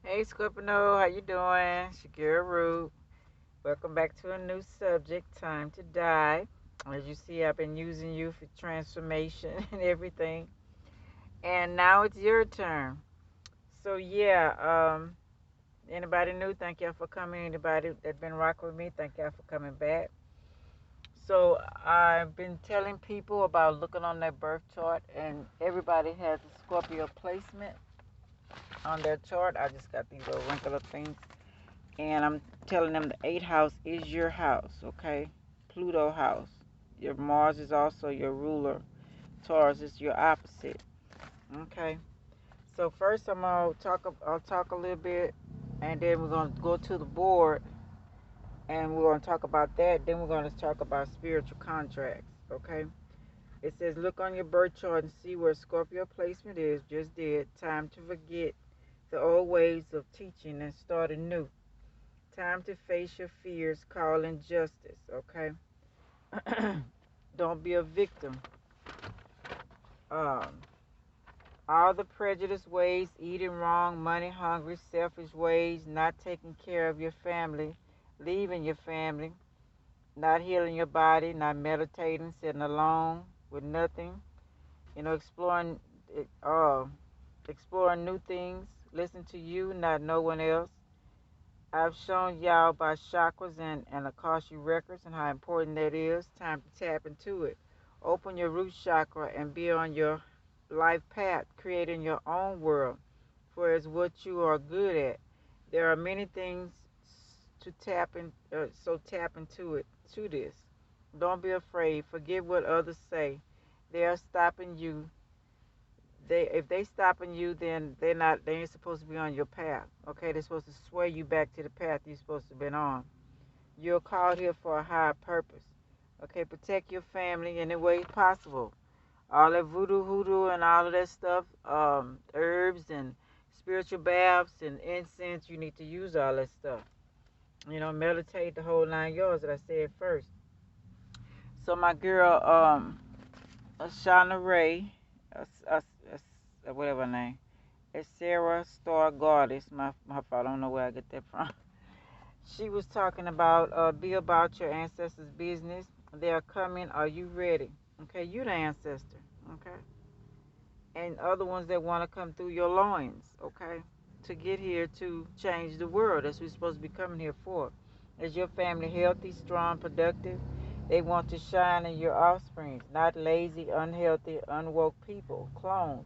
Hey Scorpio, how you doing? Shakira Root. Welcome back to a new subject, Time to Die. As you see, I've been using you for transformation and everything. And now it's your turn. So anybody new, thank y'all for coming. Anybody that been rocking with me, thank y'all for coming back. So I've been telling people about looking on their birth chart, and everybody has a Scorpio placement on their chart. I just got these little wrinkled up things, and I'm telling them the eighth house is your house, okay? Pluto house. Your Mars is also your ruler. Taurus is your opposite, okay? So first, I'll talk a little bit, and then we're gonna go to the board, and we're gonna talk about that. Then we're gonna talk about spiritual contracts, okay? It says, look on your birth chart and see where Scorpio placement is. Just did. Time to forget the old ways of teaching and start anew. Time to face your fears, call injustice, okay? Don't be a victim. Um, all the prejudiced ways, eating wrong, money hungry, selfish ways, not taking care of your family, leaving your family, not healing your body, not meditating, sitting alone with nothing, exploring, uh, exploring new things, listen to you, not no one else. I've shown y'all by chakras and Akashic records and how important that is. Time to tap into it. Open your root chakra and be on your life path, creating your own world, for it's what you are good at. There are many things to tap in, so tap into it, to this. Don't be afraid. Forget what others say. They are stopping you. If they stopping you, then they ain't supposed to be on your path. Okay, they're supposed to sway you back to the path you're supposed to have been on. You're called here for a higher purpose. Okay, protect your family in any way possible. All that voodoo hoodoo and all of that stuff, herbs and spiritual baths and incense, you need to use all that stuff. Meditate the whole 9 yards that I said first. So my girl, Ashana Ray, whatever her name, it's Sarah Star Goddess. My fault. I don't know where I get that from. She was talking about be about your ancestors' business. They are coming. Are you ready? Okay, you the ancestor. Okay, and other ones that want to come through your loins. Okay, to get here to change the world. That's what we're supposed to be coming here for. Is your family healthy, strong, productive? They want to shine in your offspring, not lazy, unhealthy, unwoke people, clones.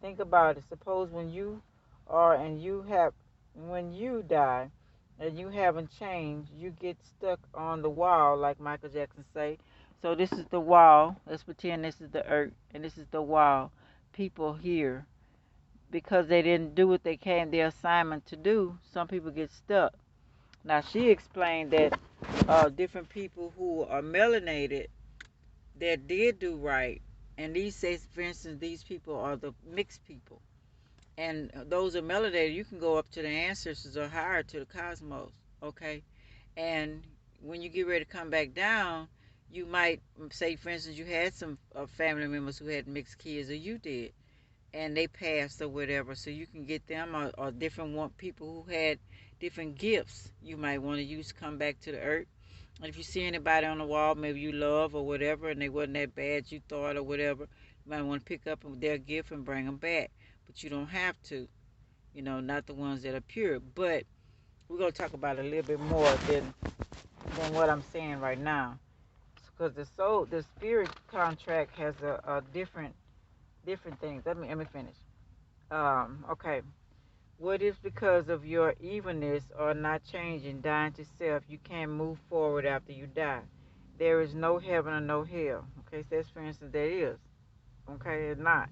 Think about it. Suppose when you are and you have, when you die and you haven't changed, you get stuck on the wall, like Michael Jackson say. So this is the wall. Let's pretend this is the earth and this is the wall. People here because they didn't do what they came their assignment to do. Some people get stuck. Now she explained that different people who are melanated that did do right, and these say, for instance, these people are the mixed people, and those are melanated. You can go up to the ancestors or higher to the cosmos, okay? And when you get ready to come back down, you might say, for instance, you had some family members who had mixed kids, or you did, and they passed or whatever, so you can get them or different people who had different gifts you might want to use to come back to the earth. And if you see anybody on the wall maybe you love or whatever and they wasn't that bad you thought or whatever, you might want to pick up their gift and bring them back, but you don't have to, not the ones that are pure. But we're going to talk about it a little bit more than what I'm saying right now, because the spirit contract has a different things. Let me finish. Okay. What if because of your evilness or not changing, dying to self, you can't move forward after you die? There is no heaven or no hell. Okay, so that's for instance there is. Okay, it's not.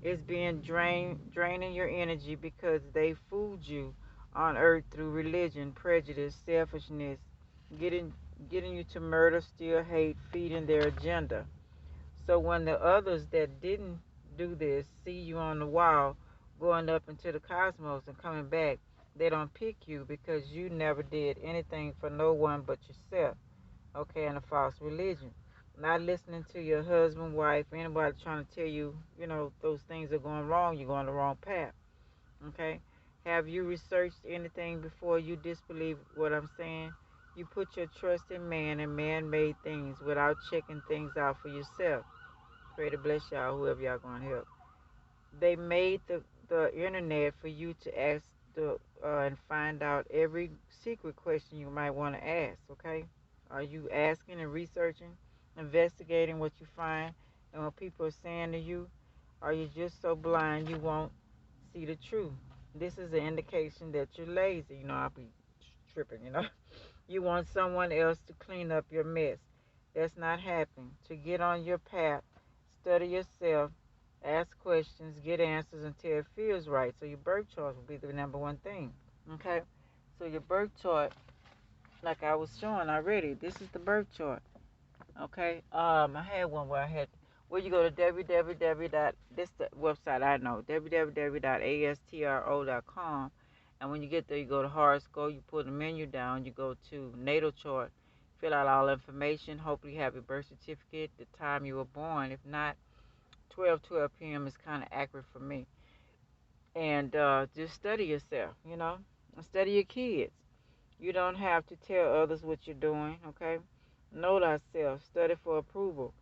It's being draining your energy because they fooled you on earth through religion, prejudice, selfishness, getting getting you to murder, steal, hate, feeding their agenda. So when the others that didn't do this see you on the wall going up into the cosmos and coming back, they don't pick you because you never did anything for no one but yourself. Okay, and a false religion. Not listening to your husband, wife, anybody trying to tell you, those things are going wrong, you're going the wrong path. Okay? Have you researched anything before you disbelieve what I'm saying? You put your trust in man and man-made things without checking things out for yourself. Pray to bless y'all, whoever y'all gonna help. They made the internet for you to ask and find out every secret question you might want to ask. Okay, are you asking and researching, investigating what you find and what people are saying to you? Are you just so blind you won't see the truth? This is an indication that you're lazy. I'll be tripping. You want someone else to clean up your mess. That's not happening. To get on your path, study yourself, ask questions, get answers until it feels right. So your birth chart will be the number one thing. Okay? So your birth chart, like I was showing already, this is the birth chart. Okay? I had one where you go to www. This the website I know, www.astro.com. And when you get there, you go to horoscope, you put the menu down, you go to natal chart, fill out all information. Hopefully you have your birth certificate, the time you were born. If not, 12 p.m. is kind of accurate for me. And just study yourself, and study your kids. You don't have to tell others what you're doing, okay? Know thyself, study for approval.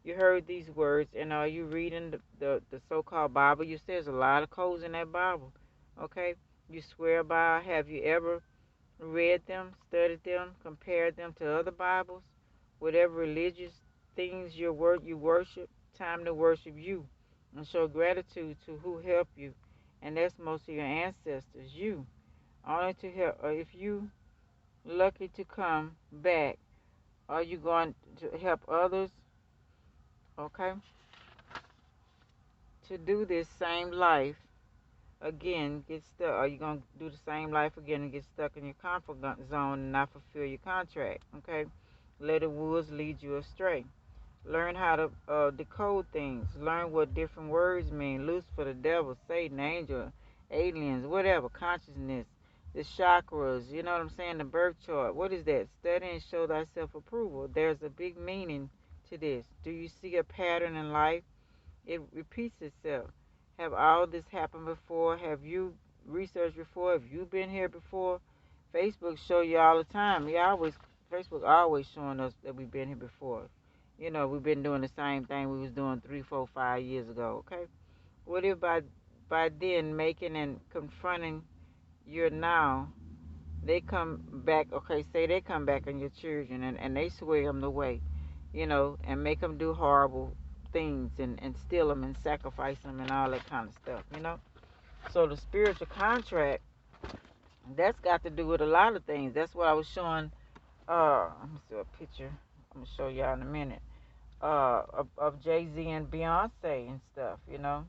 You heard these words, and are you reading the so-called Bible? You say there's a lot of codes in that Bible, okay? You swear by. Have you ever read them, studied them, compared them to other Bibles? Whatever religious things you worship, time to worship you and show gratitude to who helped you, and that's most of your ancestors. You only to help. If you lucky to come back, are you going to help others? Okay, to do this same life again, get stuck. Are you going to do the same life again and get stuck in your comfort zone and not fulfill your contract? Okay, let the woods lead you astray. Learn how to decode things. Learn what different words mean. Lucifer, the devil, Satan, angel, aliens, whatever, consciousness, the chakras, you know what I'm saying, the birth chart. What is that? Study and show thyself approval. There's a big meaning to this. Do you see a pattern in life? It repeats itself. Have all this happened before? Have you researched before? Have you been here before? Facebook show you all the time. Facebook always showing us that we've been here before. We've been doing the same thing we was doing 3, 4, 5 years ago. Okay, what if by then making and confronting your now, they come back? Okay, say they come back on your children and they swear them the way, and make them do horrible things and steal them and sacrifice them and all that kind of stuff. So the spiritual contract, that's got to do with a lot of things. That's what I was showing. Let me see a picture. I'm gonna show y'all in a minute. Of Jay-Z and Beyonce and stuff. So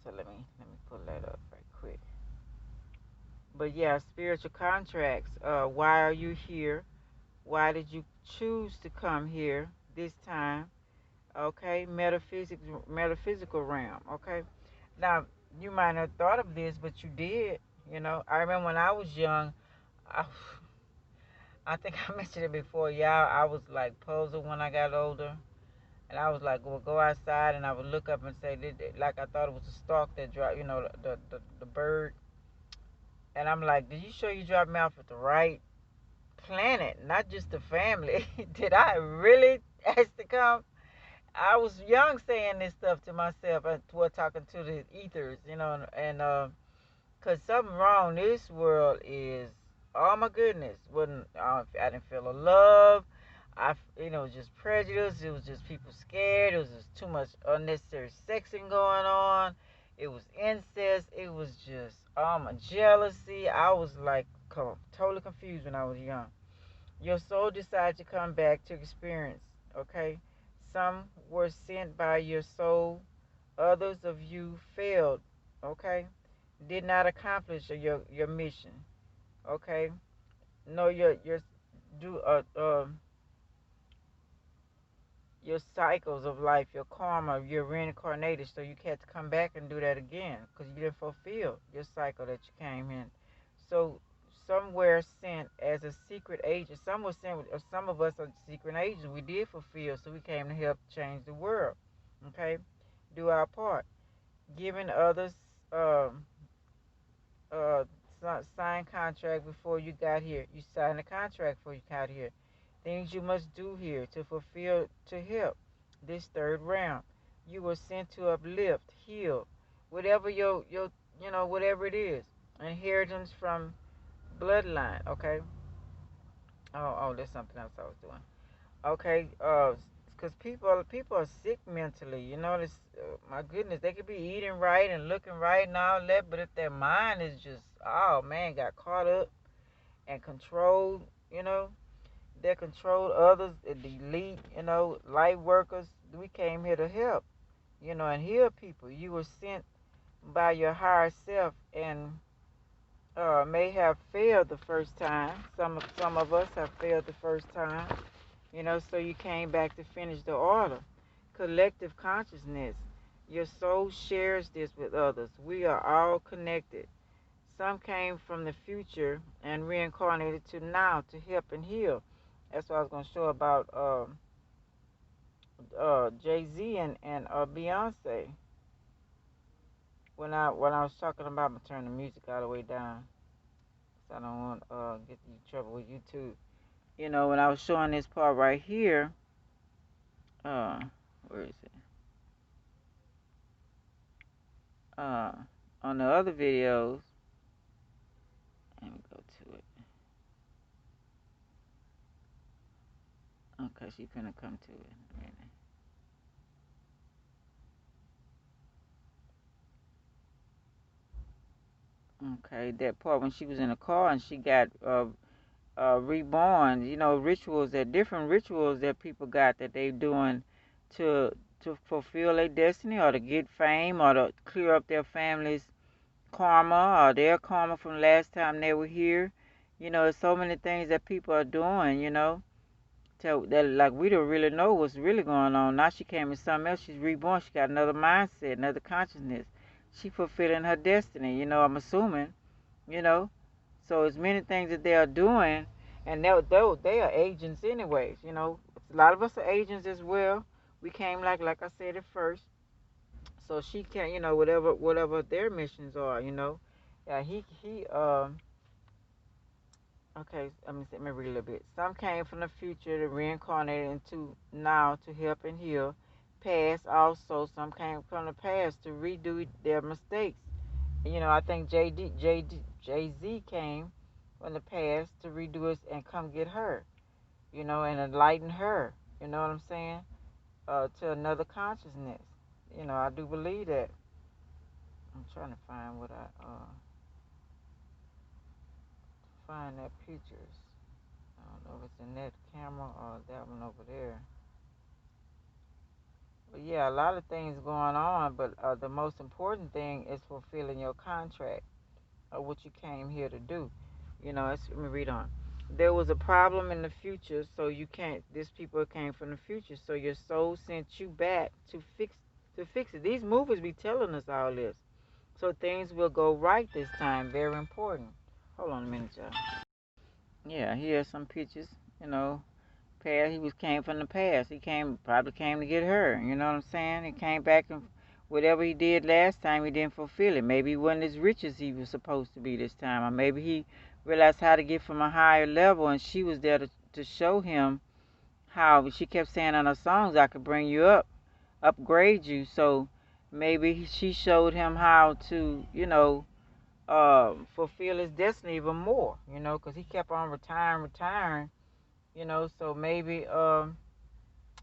let me pull that up right quick. But yeah, spiritual contracts. Why are you here? Why did you choose to come here this time? Okay, metaphysical realm. Okay, now you might not have thought of this, but you did. I remember when I was young. I, I think I mentioned it before. Yeah, I was like puzzled when I got older. And I was like, well, go outside, and I would look up and say, like I thought it was a stork that dropped, the bird. And I'm like, did you sure you dropped me off at the right planet, not just the family? Did I really ask to come? I was young saying this stuff to myself, and talking to the ethers, and because something wrong. This world is, oh my goodness, wasn't I didn't feel a love. It was just prejudice. It was just people scared. It was just too much unnecessary sexing going on. It was incest. It was just jealousy. I was like totally confused when I was young. Your soul decided to come back to experience. Okay, some were sent by your soul. Others of you failed. Okay, did not accomplish your mission. Okay, no, your do your cycles of life, your karma, you're reincarnated, so you had to come back and do that again because you didn't fulfill your cycle that you came in. So some were sent as a secret agent. Some were sent, or some of us are secret agents. We did fulfill, so we came to help change the world. Okay, do our part, giving others. uh, sign contract before you got here. You signed a contract before you got here. Things you must do here to fulfill, to help this third round. You were sent to uplift, heal, whatever your whatever it is. Inheritance from bloodline. Okay. Oh, there's something else I was doing. Okay. Because people are sick mentally. You know this. My goodness, they could be eating right and looking right and all that, but if their mind is just, oh man, got caught up and controlled, you know, they control others, the elite, light workers. We came here to help, and heal people. You were sent by your higher self, and may have failed the first time. Some of us have failed the first time, so you came back to finish the order. Collective consciousness. Your soul shares this with others. We are all connected. Some came from the future and reincarnated to now to help and heal. That's what I was going to show about Jay-Z and Beyonce. When I was talking about, I'm going to turn the music all the way down, so I don't want get in trouble with YouTube. When I was showing this part right here, uh, where is it? Uh, on the other videos, let me go to it. Okay, she finna come to it in a minute. Okay, that part when she was in the car and she got reborn. Rituals, that different rituals that people got that they doing to fulfill their destiny or to get fame or to clear up their family's karma or their karma from last time they were here. There's so many things that people are doing. So that, like, we don't really know what's really going on. Now she came in something else. She's reborn. She got another mindset, another consciousness. She fulfilling her destiny. I'm assuming. You know, so it's many things that they are doing, and they are agents anyways. A lot of us are agents as well. We came like I said at first. So she can, whatever their missions are. Yeah, he okay, let me read a little bit. Some came from the future to reincarnate into now to help and heal. Past also, some came from the past to redo their mistakes. I think Jay Z came from the past to redo it and come get her, and enlighten her. You know what I'm saying? To another consciousness. I do believe that. I'm trying to find what I find that pictures. I don't know if it's in that camera or that one over there. But yeah, a lot of things going on. But the most important thing is fulfilling your contract or what you came here to do. Let me read on. There was a problem in the future, so you can't. These people came from the future, so your soul sent you back to fix it. These movies be telling us all this, so things will go right this time. Very important. Hold on a minute, y'all. Yeah, here's some pictures. You know, past. He was came from the past. He probably came to get her. You know what I'm saying? He came back and whatever he did last time, he didn't fulfill it. Maybe he wasn't as rich as he was supposed to be this time, or maybe he realized how to get from a higher level, and she was there to show him how. She kept saying on her songs, "I could bring you up, upgrade you." So maybe she showed him how to, fulfill his destiny even more. Because he kept on retiring. So maybe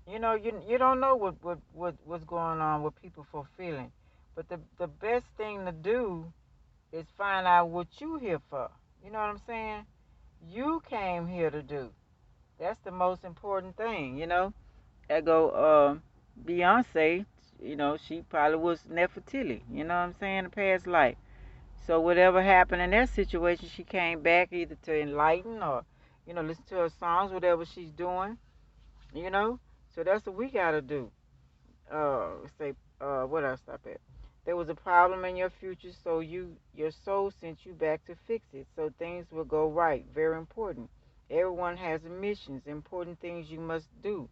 you don't know what's going on with people fulfilling, but the best thing to do is find out what you here for. You know what I'm saying? You came here to do. That's the most important thing. I go Beyonce. She probably was Nefertiti. You know what I'm saying? In the past life. So whatever happened in that situation, she came back either to enlighten or listen to her songs, whatever she's doing. You know. So that's what we gotta do. Say, what else stop at? There was a problem in your future, so your soul sent you back to fix it, so things will go right. Very important. Everyone has missions, important things you must do.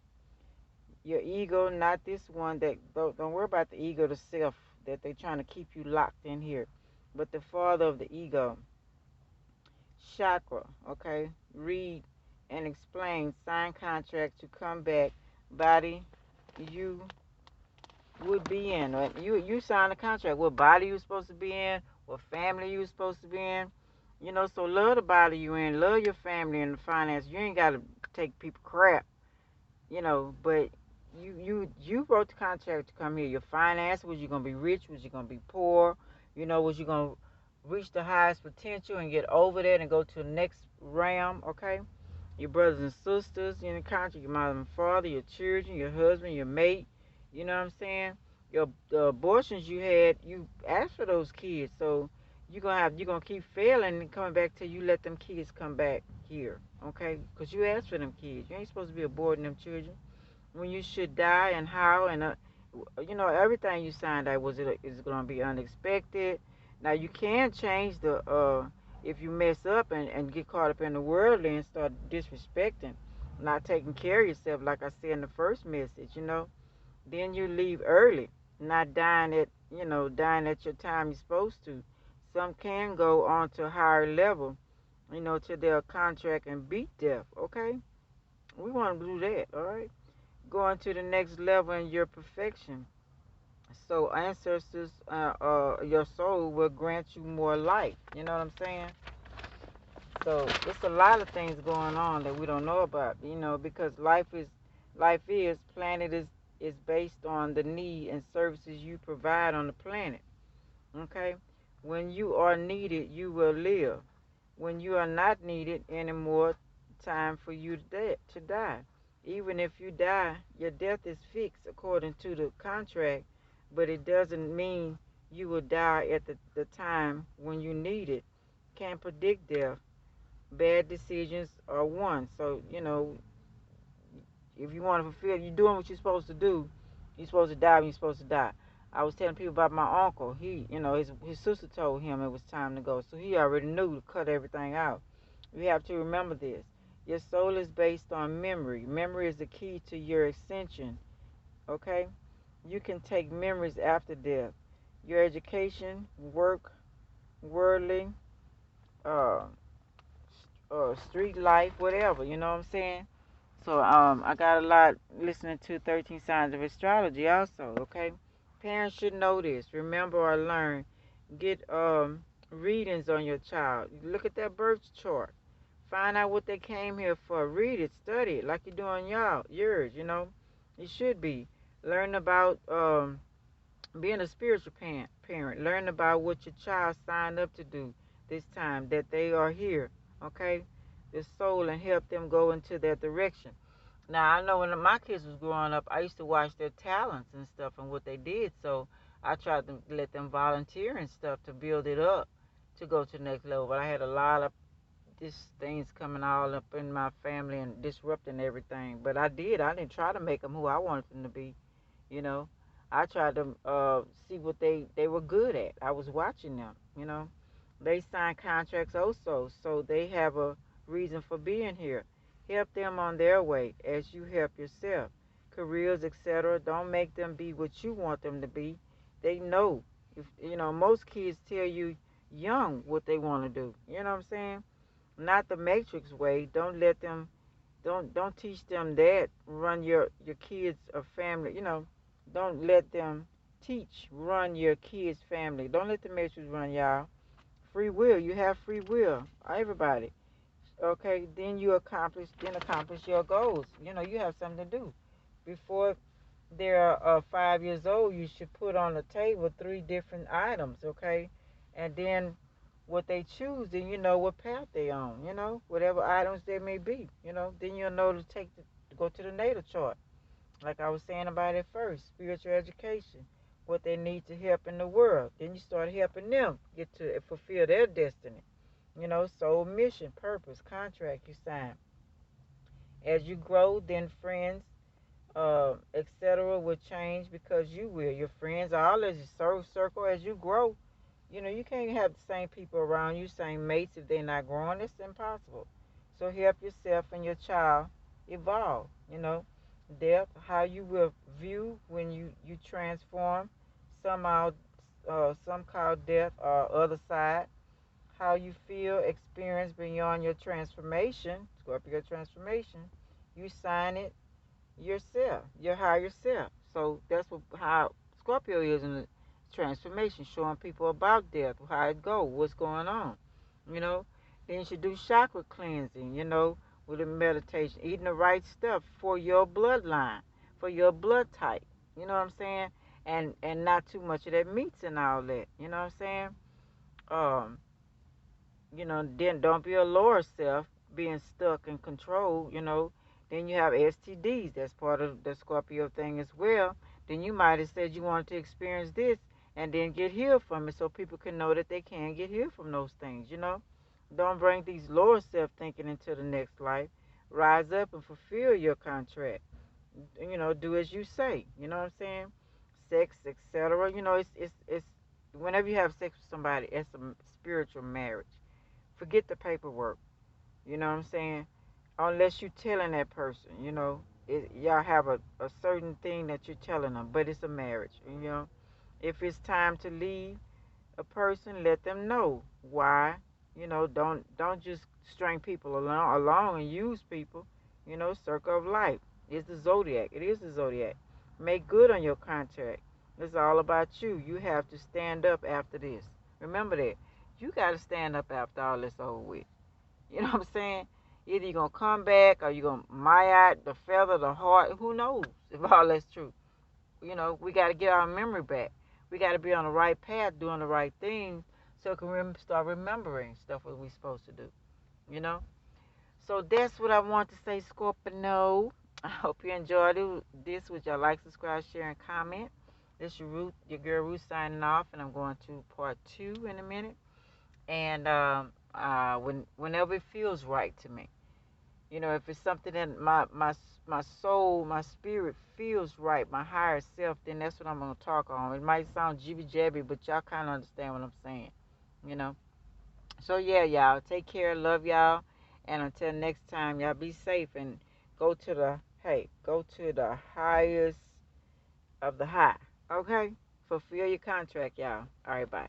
Your ego, not this one. That don't worry about the ego, the self that they're trying to keep you locked in here. but the father of the ego. Chakra, okay? Read and explain. Sign contract to come back. Body you would be in. Or you sign a contract. What body you supposed to be in? What family you supposed to be in? You know, so love the body you in. Love your family and the finance. You ain't got to take people crap. You know, but you wrote the contract to come here. Your finance, was you gonna be rich? Was you gonna be poor? You know, was you gonna reach the highest potential and get over that and go to the next realm? Okay, your brothers and sisters in the contract, your mother and father, your children, your husband, your mate. You know what I'm saying? Your the abortions you had, you asked for those kids, so you're gonna keep failing and coming back till you let them kids come back here. Okay, because you asked for them kids. You ain't supposed to be aborting them children when you should die, and how, and you know, everything you signed out was it is going to be unexpected. Now you can change the if you mess up and get caught up in the world and start disrespecting, not taking care of yourself, like I said in the first message, you know, then you leave early, not dying at, you know, dying at your time you're supposed to. Some can go on to a higher level, you know, to their contract and beat death. Okay, we want to do that. All right, going to the next level in your perfection. So ancestors, your soul will grant you more life. You know what I'm saying? So it's a lot of things going on that we don't know about. You know, because planet is based on the need and services you provide on the planet. Okay, when you are needed, you will live. When you are not needed anymore, time for you to die. Even if you die, your death is fixed according to the contract, but it doesn't mean you will die at the time when you need it. Can't predict death. Bad decisions are one. So, you know, if you want to fulfill, you're doing what you're supposed to do. You're supposed to die when you're supposed to die. I was telling people about my uncle. He, you know, his sister told him it was time to go, so he already knew to cut everything out. We have to remember this. Your soul is based on memory. Memory is the key to your ascension. Okay, you can take memories after death. Your education, work, worldly, uh, street life, whatever. You know what I'm saying? So I got a lot listening to 13 Signs of Astrology also, okay? Parents should know this. Remember or learn. Get readings on your child. Look at that birth chart. Find out what they came here for. Read it, study it, like you're doing yours, you know? You should be. Learn about being a spiritual parent. Learn about what your child signed up to do this time, that they are here, okay? The soul, and help them go into that direction. Now, I know when my kids was growing up, I used to watch their talents and stuff and what they did. So I tried to let them volunteer and stuff to build it up to go to the next level. But I had a lot of these things coming all up in my family and disrupting everything. But I did. I didn't try to make them who I wanted them to be. You know, I tried to see what they were good at. I was watching them. You know, they sign contracts also, so they have a reason for being here. Help them on their way as you help yourself. Careers, etc. Don't make them be what you want them to be. They know. If you know, most kids tell you young what they want to do. You know what I'm saying? Not the matrix way. Don't let them. Don't teach them that. Run your kids or family. You know, don't let them teach. Run your kids' family. Don't let the matrix run y'all. Free will. You have free will. Everybody. Okay. Then accomplish your goals. You know, you have something to do. Before they're 5 years old, you should put on the table 3 different items. Okay, and then what they choose, then you know what path they on. You know, whatever items they may be. You know, then you'll know to go to the natal chart. Like I was saying about it first, spiritual education, what they need to help in the world. Then you start helping them get to fulfill their destiny. You know, soul mission, purpose, contract you sign. As you grow, then friends, etc., will change because you will. Your friends, all as you circle as you grow. You know, you can't have the same people around you, same mates, if they're not growing. It's impossible. So help yourself and your child evolve. You know, depth, how you will view when you transform. Somehow, some call death or other side. How you feel, experience beyond your transformation, Scorpio transformation. You sign it yourself, your higher self. So that's what how Scorpio is in the transformation, showing people about death, how it go, what's going on. You know, then you should do chakra cleansing. With a meditation, eating the right stuff for your bloodline, for your blood type. You know what I'm saying? And not too much of that meats and all that. You know what I'm saying? Um, then don't be a lower self being stuck and controlled. Then you have STDs. That's part of the Scorpio thing as well. Then you might have said you wanted to experience this and then get healed from it so people can know that they can get healed from those things. Don't bring these lower self thinking into the next life. Rise up and fulfill your contract. Do as you say. You know what I'm saying? Sex, etc. It's whenever you have sex with somebody, it's a spiritual marriage. Forget the paperwork. You know what I'm saying? Unless you're telling that person, y'all have a certain thing that you're telling them, but it's a marriage. If it's time to leave a person, let them know why. Don't just string people along and use people. Circle of life. It's the zodiac. It is the zodiac. Make good on your contract. It's all about you. You have to stand up after this. Remember that. You got to stand up after all this over with. You know what I'm saying? Either you're going to come back or you're going to Maya the feather, the heart. Who knows if all that's true? We got to get our memory back. We got to be on the right path, doing the right things so we can start remembering stuff what we're supposed to do. You know? So that's what I want to say, Scorpio. I hope you enjoyed this. Would y'all like, subscribe, share, and comment? This your girl Ruth signing off, and I'm going to part 2 in a minute. And whenever it feels right to me, if it's something that my soul, my spirit feels right, my higher self, then that's what I'm gonna talk on. It might sound jibby jabby, but y'all kind of understand what I'm saying, you know. So yeah, y'all take care, love y'all, and until next time, y'all be safe and go to the highest of the high. Okay, fulfill your contract, y'all. All right, bye.